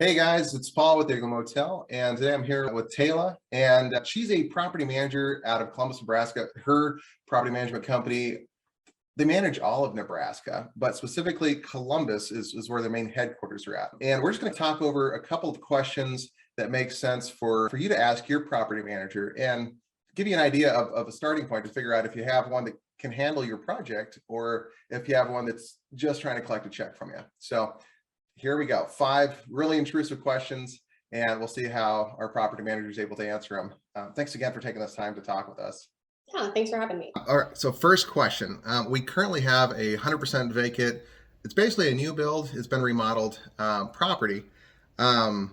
Hey guys, it's Paul with the Motel, and today I'm here with Talia, and she's a property manager out of Columbus, Nebraska. Her property management company, they manage all of Nebraska, but specifically Columbus is where their main headquarters are at. And we're just going to talk over a couple of questions that make sense for you to ask your property manager and give you an idea of a starting point to figure out if you have one that can handle your project or if you have one that's just trying to collect a check from you. So here we go. 5 really intrusive questions, and we'll see how our property manager is able to answer them. Thanks again for taking this time to talk with us. Yeah, thanks for having me. All right, so first question. We currently have a 100% vacant. It's basically a new build. It's been remodeled property, and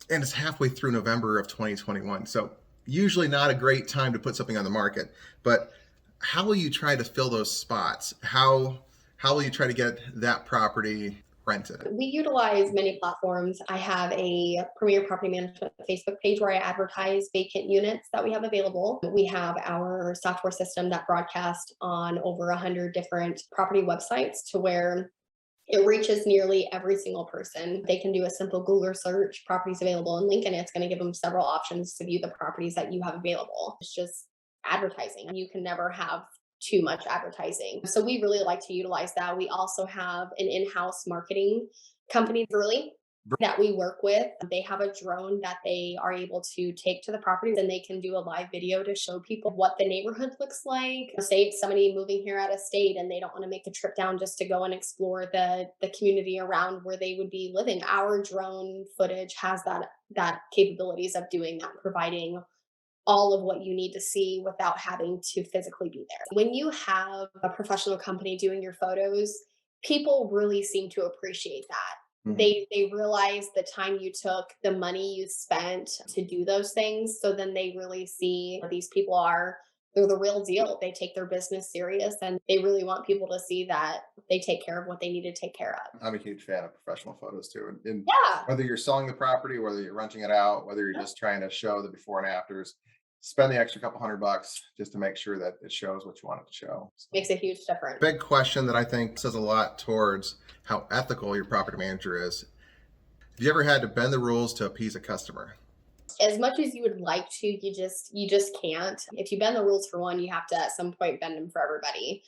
it's halfway through November of 2021. So usually not a great time to put something on the market, but how will you try to fill those spots? How will you try to get that property rented? We utilize many platforms. I have a Premier Property Management Facebook page where I advertise vacant units that we have available. We have our software system that broadcasts on over 100 different property websites to where it reaches nearly every single person. They can do a simple Google search, properties available in Lincoln. It's going to give them several options to view the properties that you have available. It's just advertising. You can never have too much advertising. So we really like to utilize that. We also have an in-house marketing company really that we work with. They have a drone that they are able to take to the properties, and they can do a live video to show people what the neighborhood looks like. Say it's somebody moving here out of state and they don't want to make the trip down just to go and explore the community around where they would be living. Our drone footage has that capabilities of doing that, providing all of what you need to see without having to physically be there. When you have a professional company doing your photos, people really seem to appreciate that. Mm-hmm. They realize the time you took, the money you spent to do those things. So then they really see these people they're the real deal. They take their business serious, and they really want people to see that they take care of what they need to take care of. I'm a huge fan of professional photos too. And yeah, whether you're selling the property, whether you're renting it out, whether you're just trying to show the before and afters, spend the extra couple $100 just to make sure that it shows what you want it to show. So, makes a huge difference. Big question that I think says a lot towards how ethical your property manager is. Have you ever had to bend the rules to appease a customer? As much as you would like to, you just can't. If you bend the rules for one, you have to at some point bend them for everybody.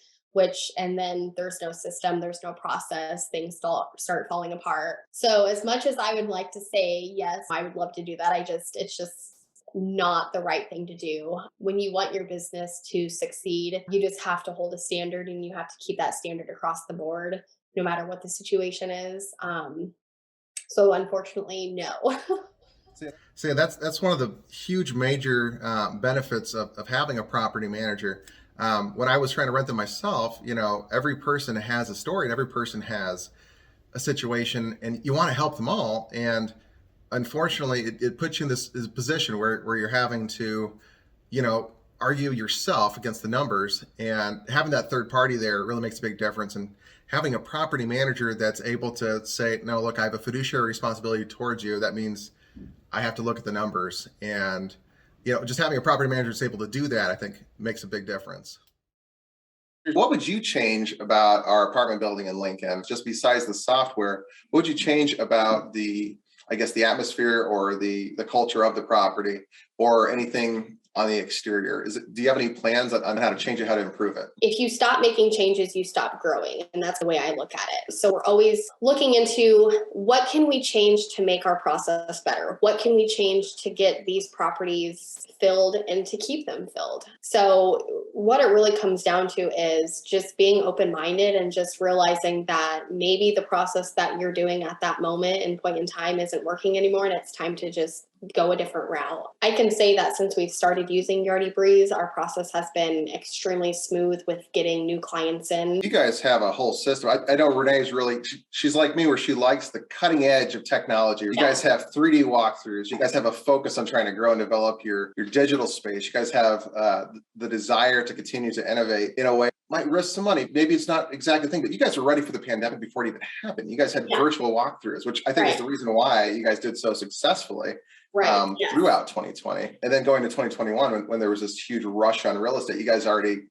And then there's no system, there's no process, things start falling apart. So as much as I would like to say, yes, I would love to do that, it's just not the right thing to do. When you want your business to succeed, you just have to hold a standard, and you have to keep that standard across the board, no matter what the situation is. So unfortunately, no. See, that's one of the huge major benefits of having a property manager. When I was trying to rent them myself, every person has a story and every person has a situation, and you want to help them all. And unfortunately, it puts you in this position where you're having to, argue yourself against the numbers, and having that third party there really makes a big difference. And having a property manager that's able to say, no, look, I have a fiduciary responsibility towards you. That means I have to look at the numbers. And, just having a property manager that's able to do that, I think makes a big difference. What would you change about our apartment building in Lincoln? Just besides the software, what would you change about the atmosphere or the culture of the property, or anything on the exterior? Do you have any plans on how to change it, how to improve it? If you stop making changes, you stop growing. And that's the way I look at it. So we're always looking into what can we change to make our process better? What can we change to get these properties filled and to keep them filled? So what it really comes down to is just being open-minded and just realizing that maybe the process that you're doing at that moment and point in time isn't working anymore, and it's time to just go a different route. I can say that since we've started using Yardy Breeze, our process has been extremely smooth with getting new clients in. You guys have a whole system. I know Renee's she's like me, where she likes the cutting edge of technology. You guys have 3D walkthroughs. You guys have a focus on trying to grow and develop your digital space. You guys have the desire to continue to innovate in a way might risk some money. Maybe it's not exactly the thing, but you guys were ready for the pandemic before it even happened. You guys had virtual walkthroughs, which I think is the reason why you guys did so successfully throughout 2020. And then going to 2021, when there was this huge rush on real estate, you guys already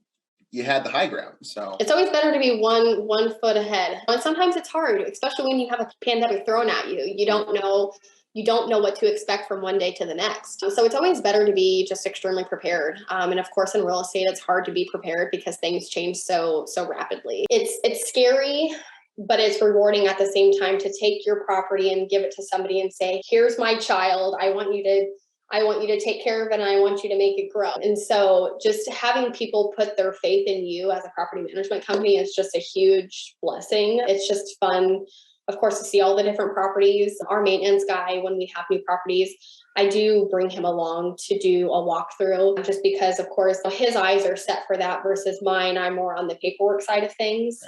you had the high ground. So it's always better to be one foot ahead. And sometimes it's hard, especially when you have a pandemic thrown at you. You don't know what to expect from one day to the next. So it's always better to be just extremely prepared. And of course, in real estate, it's hard to be prepared because things change so rapidly. It's scary, but it's rewarding at the same time to take your property and give it to somebody and say, here's my child. I want you to take care of it, and I want you to make it grow. And so just having people put their faith in you as a property management company is just a huge blessing. It's just fun, of course, to see all the different properties. Our maintenance guy, when we have new properties, I do bring him along to do a walkthrough, just because, of course, his eyes are set for that versus mine. I'm more on the paperwork side of things.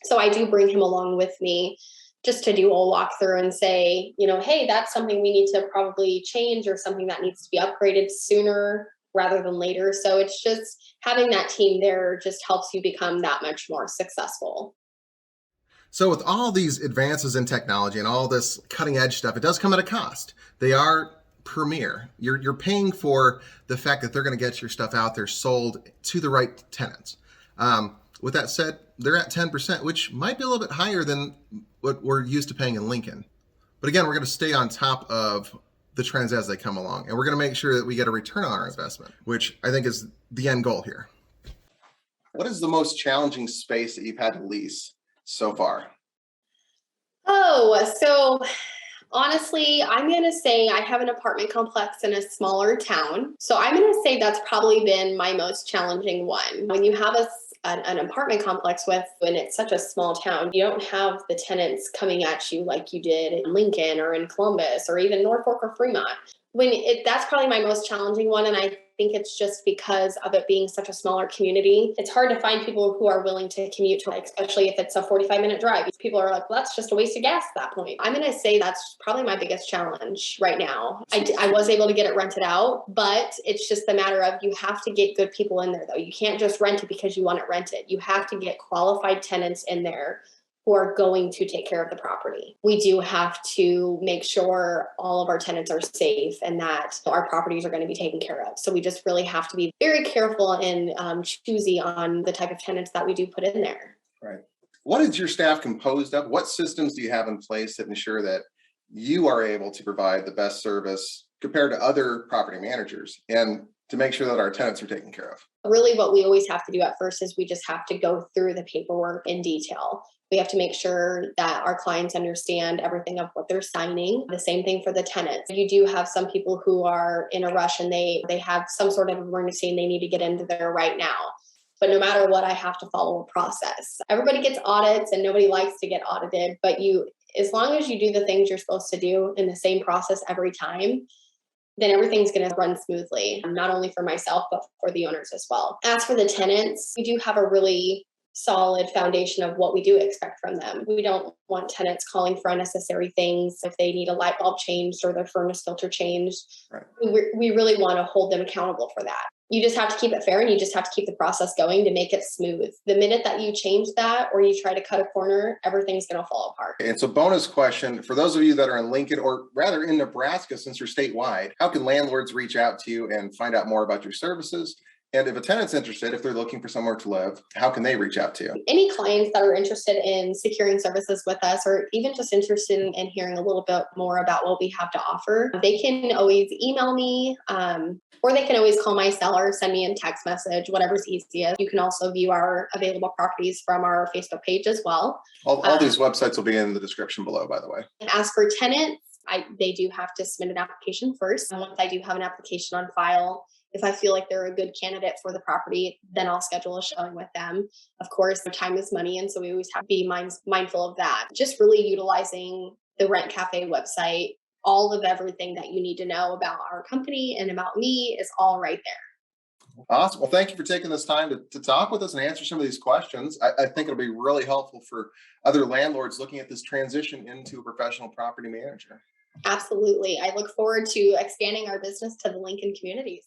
So I do bring him along with me just to do a walkthrough and say, hey, that's something we need to probably change, or something that needs to be upgraded sooner rather than later. So it's just having that team there just helps you become that much more successful. So with all these advances in technology and all this cutting edge stuff, it does come at a cost. They are premier. You're paying for the fact that they're going to get your stuff out there sold to the right tenants. With that said, they're at 10%, which might be a little bit higher than what we're used to paying in Lincoln. But again, we're going to stay on top of the trends as they come along, and we're going to make sure that we get a return on our investment, which I think is the end goal here. What is the most challenging space that you've had to lease so far? Oh, so honestly, I'm going to say I have an apartment complex in a smaller town. So I'm going to say that's probably been my most challenging one. When you have an apartment complex when it's such a small town, you don't have the tenants coming at you like you did in Lincoln or in Columbus or even Norfolk or Fremont. That's probably my most challenging one. And I think it's just because of it being such a smaller community. It's hard to find people who are willing to commute to, especially if it's a 45-minute drive. People are like, well, that's just a waste of gas at that point. I'm going to say that's probably my biggest challenge right now. I was able to get it rented out, but it's just a matter of, you have to get good people in there though. You can't just rent it because you want it rented. You have to get qualified tenants in there who are going to take care of the property. We do have to make sure all of our tenants are safe and that our properties are going to be taken care of. So we just really have to be very careful and choosy on the type of tenants that we do put in there. Right. What is your staff composed of? What systems do you have in place that ensure that you are able to provide the best service compared to other property managers, and to make sure that our tenants are taken care of? Really, what we always have to do at first is we just have to go through the paperwork in detail. We have to make sure that our clients understand everything of what they're signing. The same thing for the tenants. You do have some people who are in a rush and they have some sort of emergency and they need to get into there right now. But no matter what, I have to follow a process. Everybody gets audits and nobody likes to get audited, but as long as you do the things you're supposed to do in the same process every time, then everything's going to run smoothly, not only for myself, but for the owners as well. As for the tenants, we do have a really solid foundation of what we do expect from them. We don't want tenants calling for unnecessary things if they need a light bulb changed or their furnace filter changed. Right. We really want to hold them accountable for that. You just have to keep it fair and you just have to keep the process going to make it smooth. The minute that you change that or you try to cut a corner, everything's going to fall apart. And so bonus question, for those of you that are in Lincoln, or rather in Nebraska, since you're statewide, how can landlords reach out to you and find out more about your services? And if a tenant's interested, if they're looking for somewhere to live, how can they reach out to you? Any clients that are interested in securing services with us, or even just interested in hearing a little bit more about what we have to offer, they can always email me, or they can always call my seller, send me a text message, whatever's easiest. You can also view our available properties from our Facebook page as well. All these websites will be in the description below, by the way. As for tenants, they do have to submit an application first. And once I do have an application on file, if I feel like they're a good candidate for the property, then I'll schedule a showing with them. Of course, time is money, and so we always have to be mindful of that. Just really utilizing the Rent Cafe website. All of everything that you need to know about our company and about me is all right there. Awesome. Well, thank you for taking this time to talk with us and answer some of these questions. I think it'll be really helpful for other landlords looking at this transition into a professional property manager. Absolutely. I look forward to expanding our business to the Lincoln communities.